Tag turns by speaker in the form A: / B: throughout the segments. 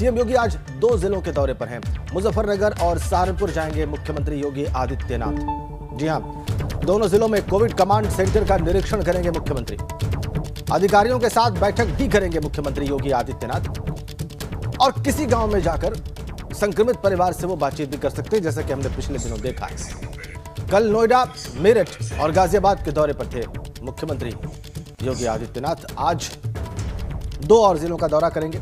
A: CM योगी आज 2 जिलों के दौरे पर हैं। मुजफ्फरनगर और सहारनपुर जाएंगे मुख्यमंत्री योगी आदित्यनाथ। जी हां, दोनों जिलों में कोविड कमांड सेंटर का निरीक्षण करेंगे मुख्यमंत्री। अधिकारियों के साथ बैठक भी करेंगे मुख्यमंत्री योगी आदित्यनाथ। और किसी गांव में जाकर संक्रमित परिवार से वो बातचीत भी कर सकते हैं, जैसा कि हमने पिछले दिनों देखा है। कल नोएडा, मेरठ और गाजियाबाद के दौरे पर थे मुख्यमंत्री योगी आदित्यनाथ। आज 2 और जिलों का दौरा करेंगे।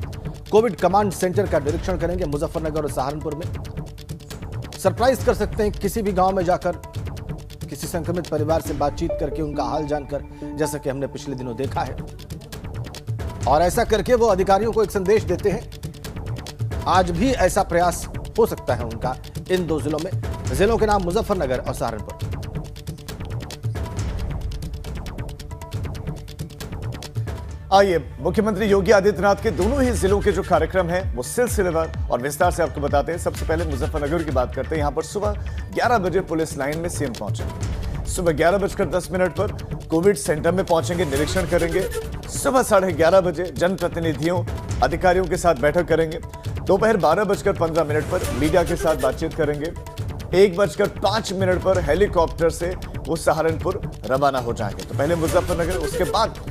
A: कोविड कमांड सेंटर का निरीक्षण करेंगे मुजफ्फरनगर और सहारनपुर में। सरप्राइज कर सकते हैं किसी भी गांव में जाकर, किसी संक्रमित परिवार से बातचीत करके, उनका हाल जानकर, जैसा कि हमने पिछले दिनों देखा है। और ऐसा करके वो अधिकारियों को एक संदेश देते हैं। आज भी ऐसा प्रयास हो सकता है उनका इन 2 जिलों में। जिलों के नाम मुजफ्फरनगर और सहारनपुर।
B: आइए मुख्यमंत्री योगी आदित्यनाथ के दोनों ही जिलों के जो कार्यक्रम हैं वो सिलसिलेवार और विस्तार से आपको बताते हैं। सबसे पहले मुजफ्फरनगर की बात करते हैं। यहां पर सुबह 11 बजे पुलिस लाइन में सीएम पहुंचे। सुबह 11:10 पर कोविड सेंटर में पहुंचेंगे, निरीक्षण करेंगे। सुबह 11:30 बजे जनप्रतिनिधियों, अधिकारियों के साथ बैठक करेंगे। दोपहर 12:15 पर मीडिया के साथ बातचीत करेंगे। 1:05 पर हेलीकॉप्टर से वो सहारनपुर रवाना हो जाएंगे। तो पहले मुजफ्फरनगर, उसके बाद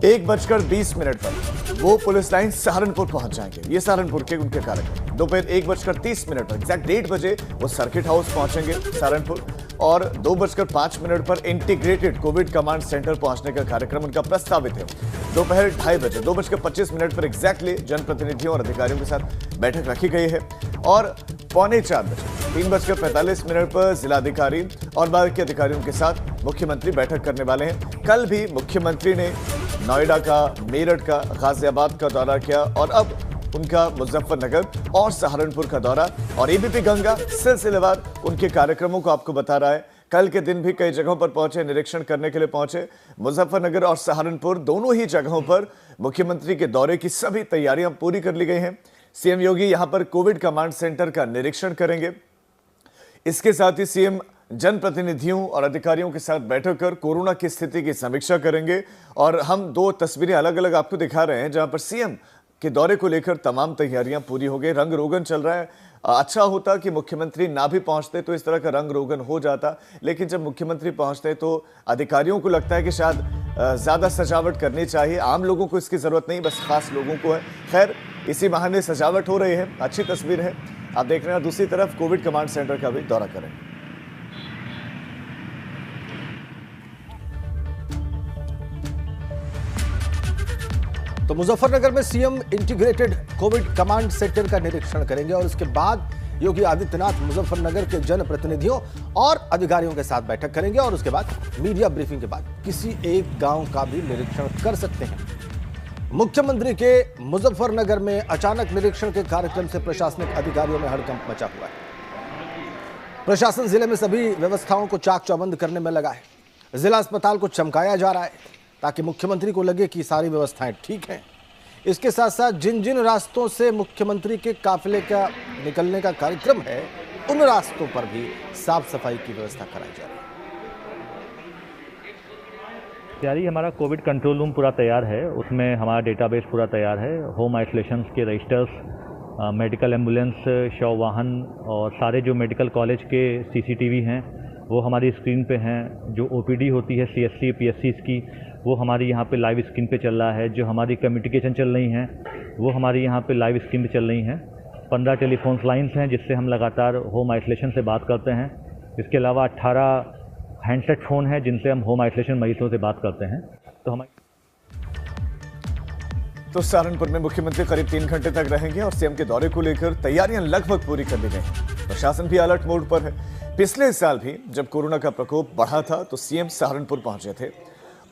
B: 1:20 पर वो पुलिस लाइन सहारनपुर पहुंच जाएंगे। ये सहारनपुर के उनके कार्यक्रम। दोपहर 1:30 पर एग्जैक्ट 1:30 बजे वो सर्किट हाउस पहुंचेंगे सहारनपुर। और 2:05 पर इंटीग्रेटेड कोविड कमांड सेंटर पहुंचने का कार्यक्रम उनका प्रस्तावित है। दोपहर 2:30 बजे 2:25 पर एग्जैक्टली जनप्रतिनिधियों और अधिकारियों के साथ बैठक रखी गई है। और 3:45 बजे 3:45 पर जिलाधिकारी और बाकी अधिकारियों के साथ मुख्यमंत्री बैठक करने वाले हैं। कल भी मुख्यमंत्री ने नोएडा का, मेरठ का, गाजियाबाद का दौरा किया और अब उनका मुजफ्फरनगर और सहारनपुर का दौरा। और एबीपी गंगा सिलसिलेवार उनके कार्यक्रमों को आपको बता रहा है। कल के दिन भी कई जगहों पर पहुंचे, निरीक्षण करने के लिए पहुंचे। मुजफ्फरनगर और सहारनपुर दोनों ही जगहों पर मुख्यमंत्री के दौरे की सभी तैयारियां पूरी कर ली गई हैं। सीएम योगी यहां पर कोविड कमांड सेंटर का निरीक्षण करेंगे। इसके साथ ही सीएम जनप्रतिनिधियों और अधिकारियों के साथ बैठक कर कोरोना की स्थिति की समीक्षा करेंगे। और हम 2 तस्वीरें अलग अलग आपको दिखा रहे हैं जहां पर सीएम के दौरे को लेकर तमाम तैयारियां पूरी हो गई। रंग रोगन चल रहा है। अच्छा होता कि मुख्यमंत्री ना भी पहुंचते तो इस तरह का रंग रोगन हो जाता, लेकिन जब मुख्यमंत्री पहुंचते तो अधिकारियों को लगता है कि शायद ज्यादा सजावट करनी चाहिए। आम लोगों को इसकी जरूरत नहीं, बस खास लोगों को है। खैर, इसी बहाने सजावट हो रही है, अच्छी तस्वीर है। आप देख रहे हैं। दूसरी तरफ कोविड कमांड सेंटर का भी दौरा करें।
A: तो मुजफ्फरनगर में CM integrated Covid command centre का निरीक्षण करेंगे और उसके बाद योगी आदित्यनाथ मुजफ्फरनगर के जनप्रतिनिधियों और अधिकारियों के साथ बैठक करेंगे। और उसके बाद मीडिया ब्रीफिंग के बाद किसी एक गांव का भी निरीक्षण कर सकते हैं। मुख्यमंत्री के मुजफ्फरनगर में अचानक निरीक्षण के कार्यक्रम से प्रशासनिक अधिकारियों में हड़कंप मचा हुआ है। प्रशासन जिले में सभी व्यवस्थाओं को चाक चौबंद करने में लगा है। जिला अस्पताल को चमकाया जा रहा है ताकि मुख्यमंत्री को लगे कि सारी व्यवस्थाएं ठीक हैं। इसके साथ साथ जिन जिन रास्तों से मुख्यमंत्री के काफिले का निकलने का कार्यक्रम है, उन रास्तों पर भी साफ सफाई की व्यवस्था कराई जा रही है।
C: तैयारी हमारा कोविड कंट्रोल रूम पूरा तैयार है। उसमें हमारा डेटाबेस पूरा तैयार है। होम आइसोलेशन के रजिस्टर्स, मेडिकल एम्बुलेंस, शव वाहन और सारे जो मेडिकल कॉलेज के सीसीटीवी हैं वो हमारी स्क्रीन पे हैं। जो ओपीडी होती है सीएससी पीएससीज की, वो हमारी यहाँ पे लाइव स्क्रीन पे चल रहा है। जो हमारी कम्युनिकेशन चल रही हैं वो हमारी यहाँ पे लाइव स्क्रीन पे चल रही हैं। 15 टेलीफोन लाइन्स हैं जिससे हम लगातार होम आइसोलेशन से बात करते हैं। इसके अलावा 18 हैंडसेट फ़ोन हैं जिनसे हम होम आइसोलेशन मरीजों से बात करते हैं।
B: तो सहारनपुर में मुख्यमंत्री करीब 3 घंटे तक रहेंगे और सीएम के दौरे को लेकर तैयारियां लगभग पूरी कर ली गई हैं। प्रशासन भी अलर्ट मोड पर है। पिछले साल भी जब कोरोना का प्रकोप बढ़ा था तो सीएम सहारनपुर पहुंचे थे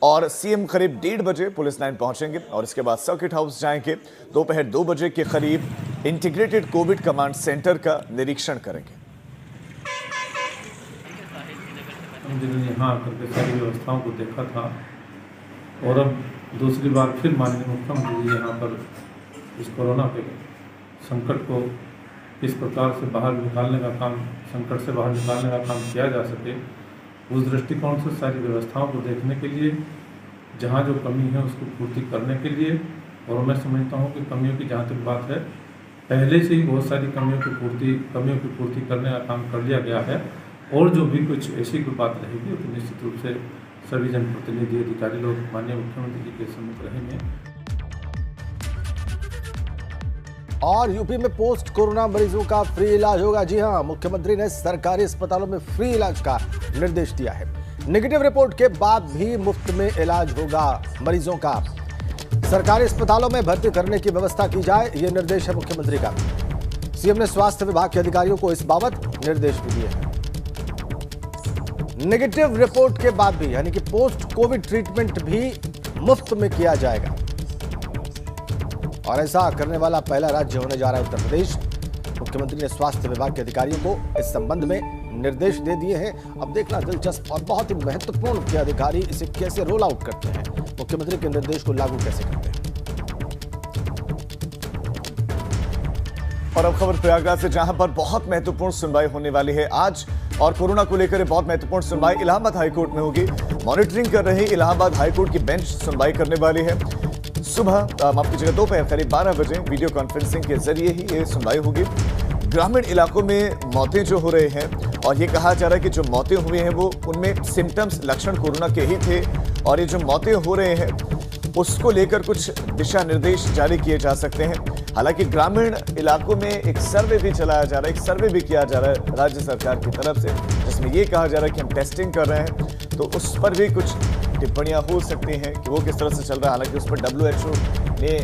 B: और सीएम करीब 1:30 बजे पुलिस लाइन पहुंचेंगे और इसके बाद सर्किट हाउस जाएंगे। दोपहर 2 बजे के करीब इंटीग्रेटेड कोविड कमांड सेंटर का निरीक्षण करेंगे।
D: यहाँ आकर के सारी व्यवस्थाओं को देखा था और अब दूसरी बार फिर माननीय मुख्यमंत्री जी यहाँ पर इस कोरोना के संकट को किस प्रकार से बाहर निकालने का काम, संकट से बाहर निकालने का काम किया जा सके, उस दृष्टिकोण से सारी व्यवस्थाओं को देखने के लिए, जहाँ जो कमी है उसको पूर्ति करने के लिए और मैं समझता हूँ कि कमियों की जहाँ तक बात है, पहले से ही बहुत सारी कमियों की पूर्ति करने का काम कर लिया गया है। और जो भी कुछ ऐसी कोई बात रहेगी तो निश्चित रूप से सभी जनप्रतिनिधि अधिकारी लोग माननीय मुख्यमंत्री जी के सम्मुख रहेंगे।
A: और यूपी में पोस्ट कोरोना मरीजों का फ्री इलाज होगा। जी हां, मुख्यमंत्री ने सरकारी अस्पतालों में फ्री इलाज का निर्देश दिया है। नेगेटिव रिपोर्ट के बाद भी मुफ्त में इलाज होगा मरीजों का। सरकारी अस्पतालों में भर्ती करने की व्यवस्था की जाए, यह निर्देश है मुख्यमंत्री का। सीएम ने स्वास्थ्य विभाग के अधिकारियों को इस बाबत निर्देश भी दिए हैं। नेगेटिव रिपोर्ट के बाद भी, यानी कि पोस्ट कोविड ट्रीटमेंट भी मुफ्त में किया जाएगा। और ऐसा करने वाला पहला राज्य होने जा रहा है उत्तर प्रदेश। मुख्यमंत्री ने स्वास्थ्य विभाग के अधिकारियों को इस संबंध में निर्देश दे दिए हैं। अब देखना दिलचस्प और बहुत ही महत्वपूर्ण कि अधिकारी इसे कैसे रोल आउट करते हैं, मुख्यमंत्री के निर्देश को लागू कैसे करते हैं।
B: और अब खबर प्रयागराज से, जहां पर बहुत महत्वपूर्ण सुनवाई होने वाली है आज। और कोरोना को लेकर बहुत महत्वपूर्ण सुनवाई इलाहाबाद हाईकोर्ट में होगी। मॉनिटरिंग कर रही इलाहाबाद हाईकोर्ट की बेंच सुनवाई करने वाली है। सुबह माफ कीजिएगा दोपहर करीब 12 बजे वीडियो कॉन्फ्रेंसिंग के जरिए ही ये सुनवाई होगी। ग्रामीण इलाकों में मौतें जो हो रहे हैं, और ये कहा जा रहा है कि जो मौतें हुई हैं वो उनमें सिम्टम्स लक्षण कोरोना के ही थे, और ये जो मौतें हो रहे हैं उसको लेकर कुछ दिशा निर्देश जारी किए जा सकते हैं। हालांकि ग्रामीण इलाकों में एक सर्वे भी चलाया जा रहा है, एक सर्वे भी किया जा रहा है राज्य सरकार की तरफ से, जिसमें ये कहा जा रहा है कि हम टेस्टिंग कर रहे हैं, तो उस पर भी कुछ टिप्पणियां हो सकती हैं कि वो किस तरह से चल रहा है। हालांकि उस पर WHO ने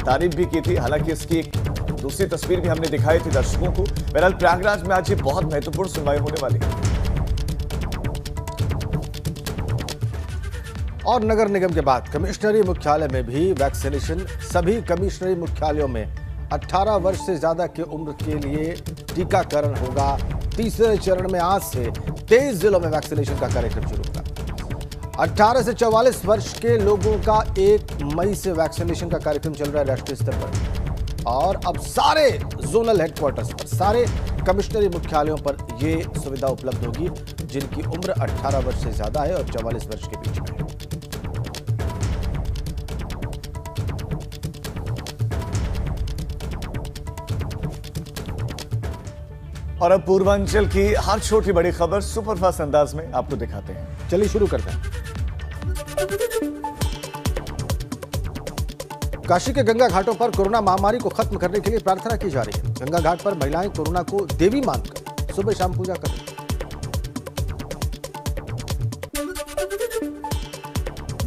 B: तारीफ भी की थी। हालांकि इसकी एक दूसरी तस्वीर भी हमने दिखाई थी दर्शकों को। बहरहाल प्रयागराज में आज ये बहुत महत्वपूर्ण सुनवाई होने वाली है।
A: और नगर निगम के बाद कमिश्नरी मुख्यालय में भी वैक्सीनेशन। सभी कमिश्नरी मुख्यालयों में 18 वर्ष से ज्यादा की उम्र के लिए टीकाकरण होगा। तीसरे चरण में आज से 23 जिलों में वैक्सीनेशन का कार्यक्रम शुरू होगा। 18 से 44 वर्ष के लोगों का 1 मई से वैक्सीनेशन का कार्यक्रम चल रहा है राष्ट्रीय स्तर पर। और अब सारे जोनल हेडक्वार्टर्स पर, सारे कमिश्नरी मुख्यालयों पर यह सुविधा उपलब्ध होगी जिनकी उम्र 18 वर्ष से ज्यादा है और 44 वर्ष के बीच में है।
B: और अब पूर्वांचल की हर छोटी बड़ी खबर सुपरफास्ट अंदाज में आपको दिखाते हैं।
A: चलिए शुरू करते हैं। काशी के गंगा घाटों पर कोरोना महामारी को खत्म करने के लिए प्रार्थना की जा रही है। गंगा घाट पर महिलाएं कोरोना को देवी मानकर सुबह शाम पूजा कर रही हैं।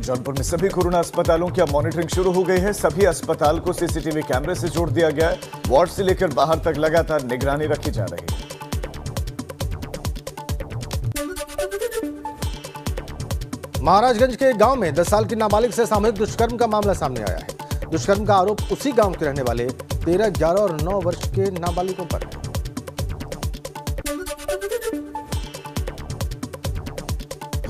B: जौनपुर में सभी कोरोना अस्पतालों की अब मॉनिटरिंग शुरू हो गई है। सभी अस्पताल को सीसीटीवी कैमरे से जोड़ दिया गया है। वार्ड से लेकर बाहर तक लगातार निगरानी रखी जा रही है।
A: महाराजगंज के गांव में 10 साल की नाबालिग से सामूहिक दुष्कर्म का मामला सामने आया है। दुष्कर्म का आरोप उसी गांव के रहने वाले 13, 11 और 9 वर्ष के नाबालिगों पर है।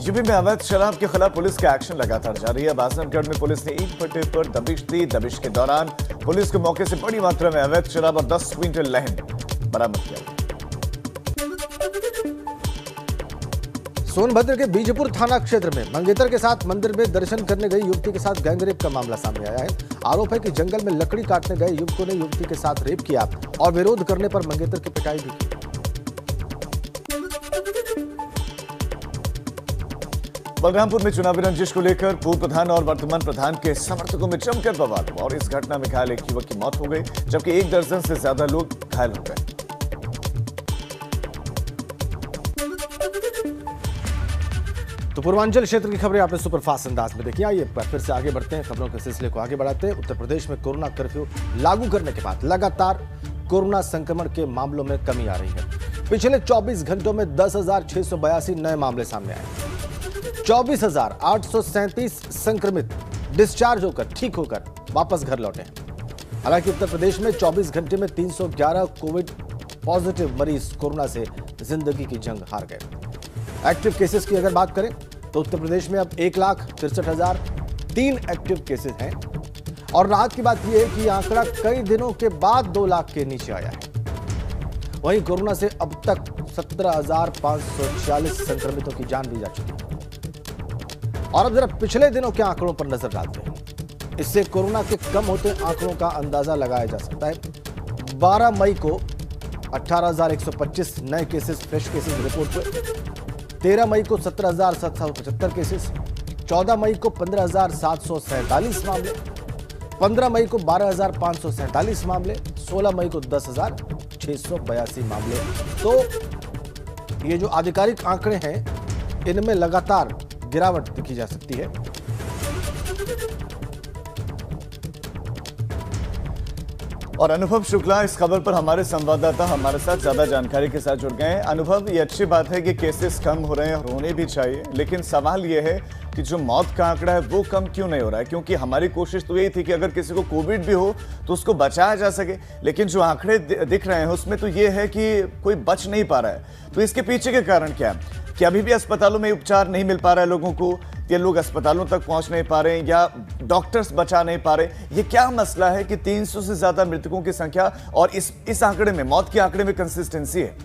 B: यूपी में अवैध शराब के खिलाफ पुलिस का एक्शन लगातार जारी है। आजमगढ़ में पुलिस ने ईंट भट्टे पर दबिश दी। दबिश के दौरान पुलिस को मौके से बड़ी मात्रा में अवैध शराब और 10 क्विंटल लहन बरामद किया।
A: सोनभद्र के बीजपुर थाना क्षेत्र में मंगेतर के साथ मंदिर में दर्शन करने गई युवती के साथ गैंगरेप का मामला सामने आया है। आरोप है कि जंगल में लकड़ी काटने गए युवकों ने युवती के साथ रेप किया और विरोध करने पर मंगेतर की पिटाई भी की।
B: बलरामपुर में चुनावी रंजिश को लेकर पूर्व प्रधान और वर्तमान प्रधान के समर्थकों में जमकर बवाल हुआ और इस घटना में घायल एक युवक की मौत हो गई, जबकि 1 दर्जन से ज्यादा लोग घायल हो गए।
A: तो पूर्वांचल क्षेत्र की खबरें आपने सुपरफास्ट अंदाज में देखी। आइए फिर से आगे बढ़ते हैं, खबरों के सिलसिले को आगे बढ़ाते हैं। उत्तर प्रदेश में कोरोना कर्फ्यू लागू करने के बाद लगातार कोरोना संक्रमण के मामलों में कमी आ रही है। पिछले 24 घंटों में 10,682 नए मामले सामने आए। 24,837 संक्रमित डिस्चार्ज होकर, ठीक होकर वापस घर लौटे हैं। हालांकि उत्तर प्रदेश में 24 घंटे में 311 कोविड पॉजिटिव मरीज कोरोना से जिंदगी की जंग हार गए। एक्टिव केसेस की अगर बात करें तो उत्तर प्रदेश में अब 1,63,003 एक्टिव केसेस हैं और राहत की बात यह है कि यह आंकड़ा कई दिनों के बाद 2 लाख के नीचे आया है। वहीं कोरोना से अब तक 17,546 संक्रमितों की जान ली जा चुकी है। और अब जरा पिछले दिनों के आंकड़ों पर नजर डालते हैं। इससे कोरोना के कम होते आंकड़ों का अंदाजा लगाया जा सकता है। 12 मई को 18,125 नए केसेस, फ्रेश केसेस रिपोर्ट हुए। 13 मई को 17,775 केसेस, 14 मई को 15,747 मामले, 15 मई को 12,547 मामले, 16 मई को 10,682 मामले। तो ये जो आधिकारिक आंकड़े हैं, इनमें लगातार गिरावट दिखी जा सकती है।
B: और अनुभव शुक्ला इस खबर पर हमारे संवाददाता हमारे साथ ज्यादा जानकारी के साथ जुड़ गए हैं। अनुभव, ये अच्छी बात है कि केसेस कम हो रहे हैं और होने भी चाहिए, लेकिन सवाल ये है कि जो मौत का आंकड़ा है वो कम क्यों नहीं हो रहा है? क्योंकि हमारी कोशिश तो यही थी कि अगर किसी को कोविड भी हो तो उसको बचाया जा सके, लेकिन जो आंकड़े दिख रहे हैं उसमें तो ये है कि कोई बच नहीं पा रहा है। तो इसके पीछे के कारण क्या है? कि अभी भी अस्पतालों में उपचार नहीं मिल पा रहा है लोगों को, या लोग अस्पतालों तक पहुंच नहीं पा रहे हैं, या डॉक्टर्स बचा नहीं पा रहे? ये क्या मसला है कि 300 से ज्यादा मृतकों की संख्या और इस आंकड़े में, मौत के आंकड़े में कंसिस्टेंसी है?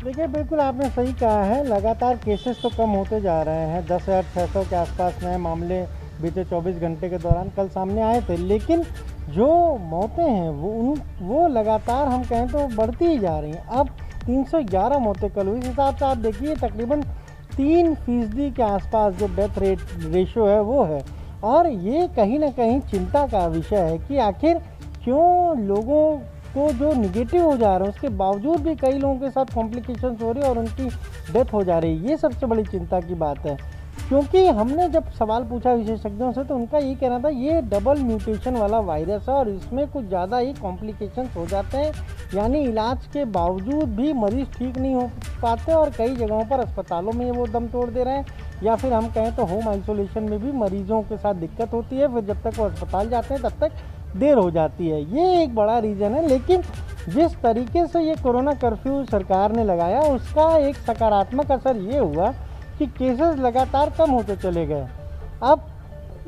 E: देखिए, बिल्कुल आपने सही कहा है, लगातार केसेस तो कम होते जा रहे हैं। 10,600 के आसपास नए मामले बीते 24 घंटे के दौरान कल सामने आए थे, लेकिन जो मौतें हैं वो लगातार हम कहें तो बढ़ती ही जा रही हैं। अब 311 मौतें कल हुई। इस हिसाब से आप देखिए तकरीबन 3% के आसपास जो डेथ रेशो है वो है, और ये कहीं ना कहीं चिंता का विषय है कि आखिर क्यों लोगों को जो निगेटिव हो जा रहे हैं उसके बावजूद भी कई लोगों के साथ कॉम्प्लिकेशंस हो रही है और उनकी डेथ हो जा रही है। ये सबसे बड़ी चिंता की बात है, क्योंकि हमने जब सवाल पूछा विशेषज्ञों से तो उनका ये कहना था ये डबल म्यूटेशन वाला वायरस है और इसमें कुछ ज़्यादा ही कॉम्प्लिकेशंस हो जाते हैं, यानी इलाज के बावजूद भी मरीज़ ठीक नहीं हो पाते और कई जगहों पर अस्पतालों में वो दम तोड़ दे रहे हैं, या फिर हम कहें तो होम आइसोलेशन में भी मरीजों के साथ दिक्कत होती है। फिर जब तक वो अस्पताल जाते हैं तब तक देर हो जाती है। ये एक बड़ा रीज़न है। लेकिन जिस तरीके से ये कोरोना कर्फ्यू सरकार ने लगाया उसका एक सकारात्मक असर ये हुआ कि केसेस लगातार कम होते चले गए। अब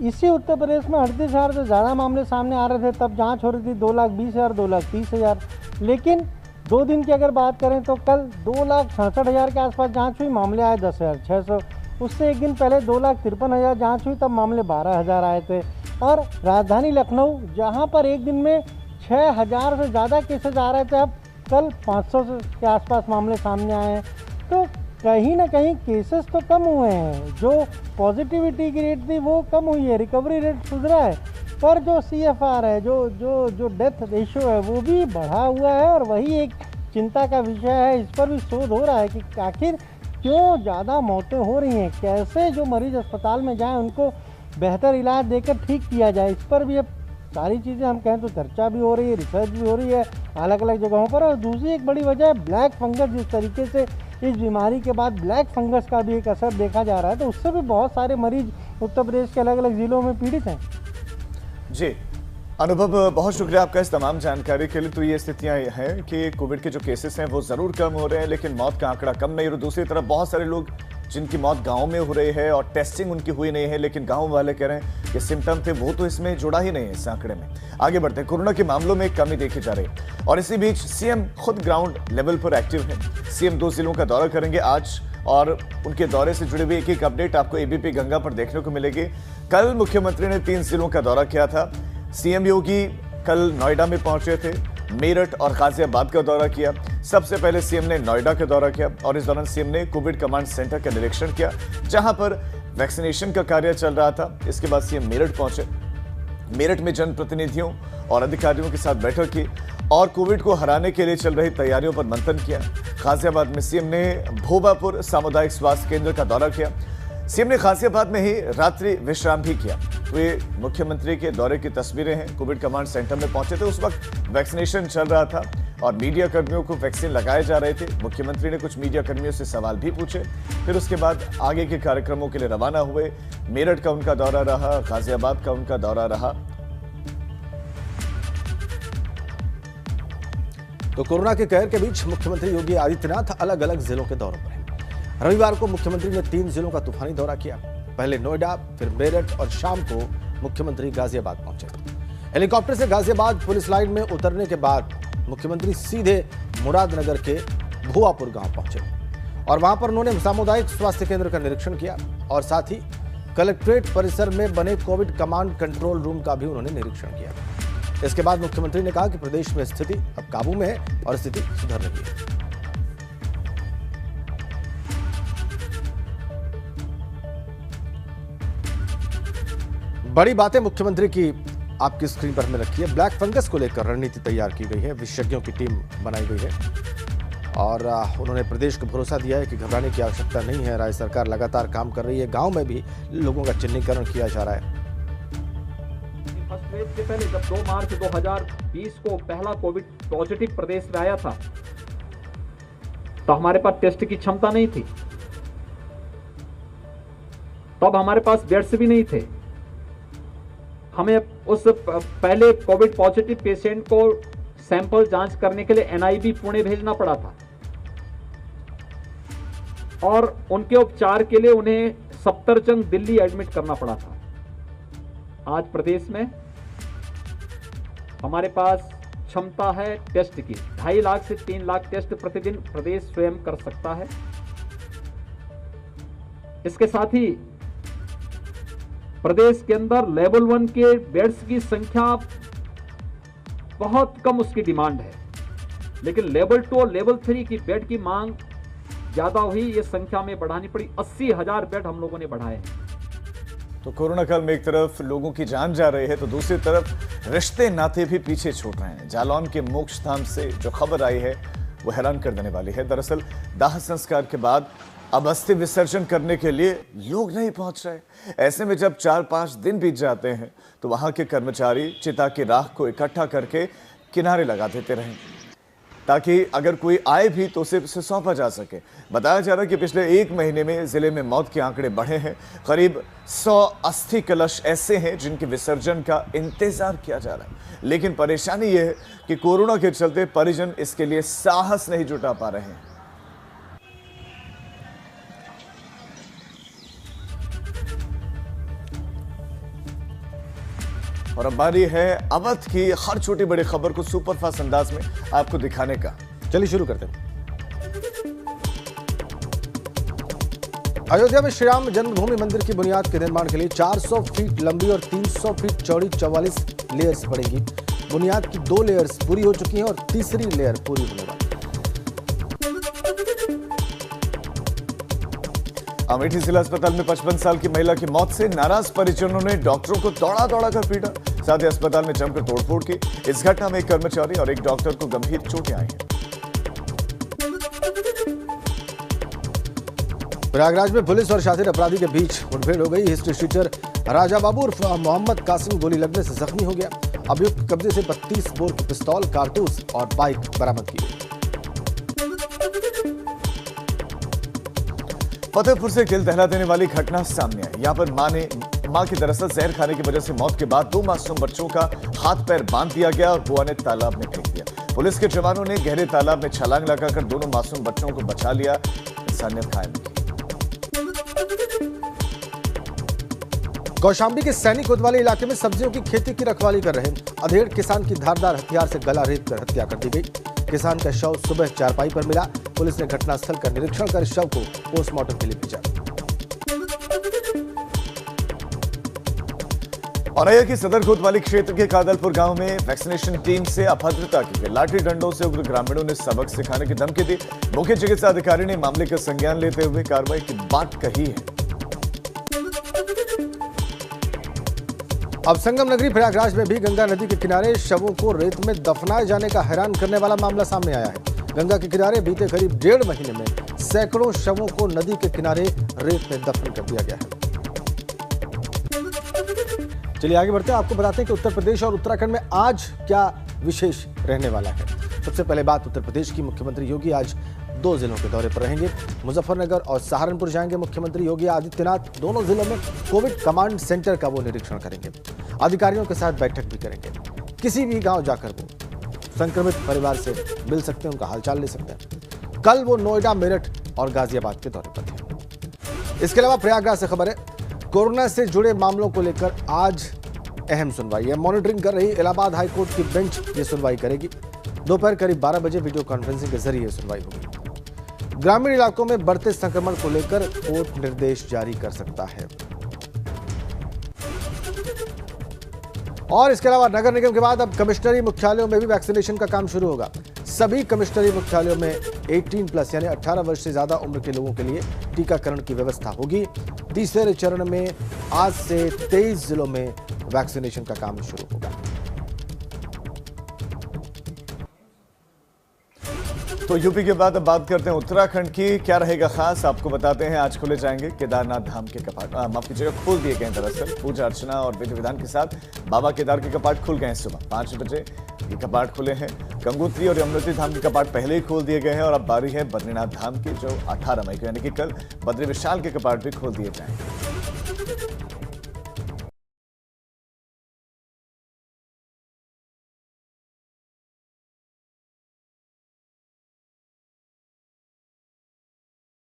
E: इसी उत्तर प्रदेश में 38,000 से ज़्यादा मामले सामने आ रहे थे, तब जांच हो रही थी 2,20,000, 2,30,000। लेकिन 2 दिन की अगर बात करें तो कल 2,66,000 के आसपास जांच हुई, मामले आए 10,600। उससे एक दिन पहले 2,53,000 जांच हुई, तब मामले 12,000 आए थे। और राजधानी लखनऊ, जहां पर एक दिन में 6,000 से ज़्यादा केसेस आ रहे थे, अब कल 500 के आसपास मामले सामने आए हैं। तो कहीं ना कहीं केसेस तो कम हुए हैं, जो पॉजिटिविटी की रेट थी वो कम हुई है, रिकवरी रेट सुधरा है, पर जो CFR है, जो डेथ रेशो है वो भी बढ़ा हुआ है, और वही एक चिंता का विषय है। इस पर भी शोध हो रहा है कि आखिर क्यों ज़्यादा मौतें हो रही हैं, कैसे जो मरीज़ अस्पताल में जाएं उनको बेहतर इलाज देकर ठीक किया जाए। इस पर भी अब सारी चीज़ें हम कहें तो चर्चा भी हो रही है, रिसर्च भी हो रही है अलग अलग जगहों पर। और दूसरी एक बड़ी वजह है ब्लैक फंगस। जिस तरीके से इस बीमारी के बाद ब्लैक फंगस का भी एक असर देखा जा रहा है, तो उससे भी बहुत सारे मरीज उत्तर प्रदेश के अलग अलग जिलों में पीड़ित हैं।
B: जी अनुभव, बहुत शुक्रिया आपका इस तमाम जानकारी के लिए। तो ये स्थितियां हैं कि कोविड के जो केसेस हैं वो ज़रूर कम हो रहे हैं, लेकिन मौत का आंकड़ा कम नहीं हो रहा। दूसरी तरफ बहुत सारे लोग जिनकी मौत गांव में हो रही है और टेस्टिंग उनकी हुई नहीं है, लेकिन गांव वाले कह रहे हैं कि सिम्टम थे वो तो इसमें जुड़ा ही नहीं है इस आंकड़े में। आगे बढ़ते हैं, कोरोना के मामलों में कमी देखी जा रही है और इसी बीच सीएम खुद ग्राउंड लेवल पर एक्टिव है। सीएम 2 जिलों का दौरा करेंगे आज और उनके दौरे से जुड़ी हुई एक अपडेट आपको एबीपी गंगा पर देखने को मिलेगी। कल मुख्यमंत्री ने 3 जिलों का दौरा किया था। सीएम योगी कल नोएडा में पहुंचे थे, मेरठ और गाजियाबाद का दौरा किया। सबसे पहले सीएम ने नोएडा का दौरा किया और इस दौरान सीएम ने कोविड कमांड सेंटर का निरीक्षण किया, जहां पर वैक्सीनेशन का कार्य चल रहा था। इसके बाद सीएम मेरठ पहुंचे, मेरठ में जनप्रतिनिधियों और अधिकारियों के साथ बैठक की और कोविड को हराने के लिए चल रही तैयारियों पर मंथन किया। गाजियाबाद में सीएम ने भोबापुर सामुदायिक स्वास्थ्य केंद्र का दौरा किया। सीएम ने गाजियाबाद में ही रात्रि विश्राम भी किया। वे मुख्यमंत्री के दौरे की तस्वीरें हैं। कोविड कमांड सेंटर में पहुंचे थे, उस वक्त वैक्सीनेशन चल रहा था और मीडिया कर्मियों को वैक्सीन लगाए जा रहे थे। मुख्यमंत्री ने कुछ मीडिया कर्मियों से सवाल भी पूछे, फिर उसके बाद आगे के कार्यक्रमों के लिए रवाना हुए। मेरठ का उनका दौरा रहा, गाजियाबाद का उनका दौरा रहा।
A: तो कोरोना के कहर के बीच मुख्यमंत्री योगी आदित्यनाथ अलग अलग जिलों के दौरों पर हैं। रविवार को मुख्यमंत्री ने 3 जिलों का तूफानी दौरा किया, पहले नोएडा, फिर मेरठ और शाम को मुख्यमंत्री गाजियाबाद पहुंचे। हेलीकॉप्टर से गाजियाबाद पुलिस लाइन में उतरने के बाद मुख्यमंत्री सीधे मुरादनगर के भुआपुर गांव पहुंचे और वहां पर उन्होंने सामुदायिक स्वास्थ्य केंद्र का निरीक्षण किया। और साथ ही कलेक्ट्रेट परिसर में बने कोविड कमांड कंट्रोल रूम का भी उन्होंने निरीक्षण किया। इसके बाद मुख्यमंत्री ने कहा कि प्रदेश में स्थिति अब काबू में है और स्थिति सुधर रही है। बड़ी बातें मुख्यमंत्री की आपकी स्क्रीन पर हमने रखी है। ब्लैक फंगस को लेकर रणनीति तैयार की गई है, विशेषज्ञों की टीम बनाई गई है और उन्होंने प्रदेश को भरोसा दिया है कि घबराने की आवश्यकता नहीं है। राज्य सरकार लगातार काम कर रही है। गांव में भी लोगों का चिन्हीकरण किया जा रहा है।
F: फर्स्ट वेव से पहले जब 2 मार्च 2020 को पहला कोविड पॉजिटिव प्रदेश में आया था तो हमारे पास टेस्ट की क्षमता नहीं थी, तब हमारे पास बेड्स भी नहीं थे। हमें उस पहले कोविड पॉजिटिव पेशेंट को सैंपल जांच करने के लिए एनआईवी पुणे भेजना पड़ा था और उनके उपचार के लिए उन्हें सफदरजंग दिल्ली एडमिट करना पड़ा था। आज प्रदेश में हमारे पास क्षमता है टेस्ट की, 2.5 लाख से 3 लाख टेस्ट प्रतिदिन प्रदेश स्वयं कर सकता है। इसके साथ ही प्रदेश के अंदर लेवल 1 के बेड्स की संख्या बहुत कम उसकी डिमांड है, लेकिन लेवल 2 और लेवल 3 की बेड की मांग ज्यादा हुई, ये संख्या में बढ़ानी पड़ी। 80,000 बेड हम लोगों ने बढ़ाए हैं।
B: तो कोरोना काल में एक तरफ लोगों की जान जा रही है तो दूसरी तरफ रिश्ते नाते भी पीछे छूट रहे हैं। जालौन के मोक्ष धाम से जो खबर आई है वो हैरान कर देने वाली है। दरअसल दाह संस्कार के बाद अब अस्थि विसर्जन करने के लिए लोग नहीं पहुंच रहे। ऐसे में जब 4-5 दिन बीत जाते हैं तो वहां के कर्मचारी चिता की राख को इकट्ठा करके किनारे लगा देते रहे ताकि अगर कोई आए भी तो उसे सौंपा जा सके। बताया जा रहा है कि पिछले 1 महीने में जिले में मौत के आंकड़े बढ़े हैं। करीब 100 अस्थि कलश ऐसे हैं जिनके विसर्जन का इंतजार किया जा रहा है, लेकिन परेशानी यह है कि कोरोना के चलते परिजन इसके लिए साहस नहीं जुटा पा रहे हैं। और अब बारी है अवध की हर छोटी बड़ी खबर को सुपरफास्ट अंदाज में आपको दिखाने का।
A: चलिए शुरू करते हैं। अयोध्या में श्री राम जन्मभूमि मंदिर की बुनियाद के निर्माण के लिए 400 फीट लंबी और 300 फीट चौड़ी 44 लेयर्स पड़ेंगी। बुनियाद की 2 लेयर्स पूरी हो चुकी हैं और तीसरी लेयर पूरी होने वाली है।
B: अमेठी जिला अस्पताल में 55 साल की महिला की मौत से नाराज परिजनों ने डॉक्टरों को दौड़ा कर पीटा। साथ ही अस्पताल में जमकर तोड़फोड़ की। इस घटना में एक कर्मचारी और एक डॉक्टर को गंभीर चोटें आई हैं।
A: प्रयागराज में पुलिस और शातिर अपराधी के बीच मुठभेड़ हो गई। हिस्ट्री शीटर राजा बाबू उर्फ मोहम्मद कासिम गोली लगने से जख्मी हो गया। अभियुक्त कब्जे से 32 बोर की पिस्तौल, कारतूस और बाइक बरामद की गई।
B: फतेहपुर से दिल दहला देने वाली घटना सामने आई। यहाँ पर मां की दरअसल जहर खाने की वजह से मौत के बाद 2 मासूम बच्चों का हाथ पैर बांध दिया गया और बुआ ने तालाब में फेंक दिया। पुलिस के जवानों ने गहरे तालाब में छलांग लगाकर दोनों मासूम बच्चों को बचा लिया। इंसानियत कायम की।
A: कौशाम्बी के सैनिक कोतवाली इलाके में सब्जियों की खेती की रखवाली कर रहे अधेड़ किसान की धारदार हथियार से गला रेत कर हत्या कर दी गई। किसान का शव सुबह चारपाई पर मिला। पुलिस ने घटनास्थल का निरीक्षण कर शव को पोस्टमार्टम के लिए भेजा।
B: औरैया की सदर कोतवाली क्षेत्र के कादलपुर गांव में वैक्सीनेशन टीम से अभद्रता की गई। लाठी डंडों से उग्र ग्रामीणों ने सबक सिखाने की धमकी दी। मुख्य चिकित्सा अधिकारी ने मामले का संज्ञान लेते हुए कार्रवाई की बात कही है।
A: अब संगम नगरी प्रयागराज में भी गंगा नदी के किनारे शवों को रेत में दफनाए जाने का हैरान करने वाला मामला सामने आया है। गंगा के किनारे बीते करीब 1.5 महीने में सैकड़ों शवों को नदी के किनारे रेत में दफन कर दिया गया है। चलिए आगे बढ़ते हैं। आपको बताते हैं कि उत्तर प्रदेश और उत्तराखंड में आज क्या विशेष रहने वाला है। सबसे पहले बात उत्तर प्रदेश की। मुख्यमंत्री योगी आज 2 जिलों के दौरे पर रहेंगे। मुजफ्फरनगर और सहारनपुर जाएंगे मुख्यमंत्री योगी आदित्यनाथ। दोनों जिलों में कोविड कमांड सेंटर का वो निरीक्षण करेंगे। अधिकारियों के साथ बैठक भी करेंगे। किसी भी गांव जाकर वो संक्रमित परिवार से मिल सकते हैं, उनका हालचाल ले सकते हैं। कल वो नोएडा, मेरठ और गाजियाबाद के दौरे पर थे। इसके अलावा प्रयागराज से खबर है, कोरोना से जुड़े मामलों को लेकर आज अहम सुनवाई है। मॉनिटरिंग कर रही इलाहाबाद हाईकोर्ट की बेंच ये सुनवाई करेगी। दोपहर करीब 12 बजे वीडियो कॉन्फ्रेंसिंग के जरिए सुनवाई होगी। ग्रामीण इलाकों में बढ़ते संक्रमण को लेकर कोर्ट निर्देश जारी कर सकता है। और इसके अलावा नगर निगम के बाद अब कमिश्नरी मुख्यालयों में भी वैक्सीनेशन का काम शुरू होगा। सभी कमिश्नरी मुख्यालयों में 18+ यानी 18 वर्ष से ज्यादा उम्र के लोगों के लिए टीकाकरण की व्यवस्था होगी। तीसरे चरण में आज से 23 जिलों में वैक्सीनेशन का काम शुरू होगा।
B: तो यूपी के बाद अब बात करते हैं उत्तराखंड की। क्या रहेगा खास, आपको बताते हैं। आज खोले जाएंगे केदारनाथ धाम के कपाट, माफ कीजिएगा, खोल दिए गए हैं। दरअसल पूजा अर्चना और विधि विधान के साथ बाबा केदार के कपाट खुल गए हैं। सुबह 5 बजे ये कपाट खुले हैं। गंगोत्री और यमुनोत्री धाम के कपाट पहले ही खोल दिए गए हैं और अब बारी है बद्रीनाथ धाम की, जो 18 मई को यानी कि कल बद्री विशाल के कपाट भी खोल दिए जाएंगे।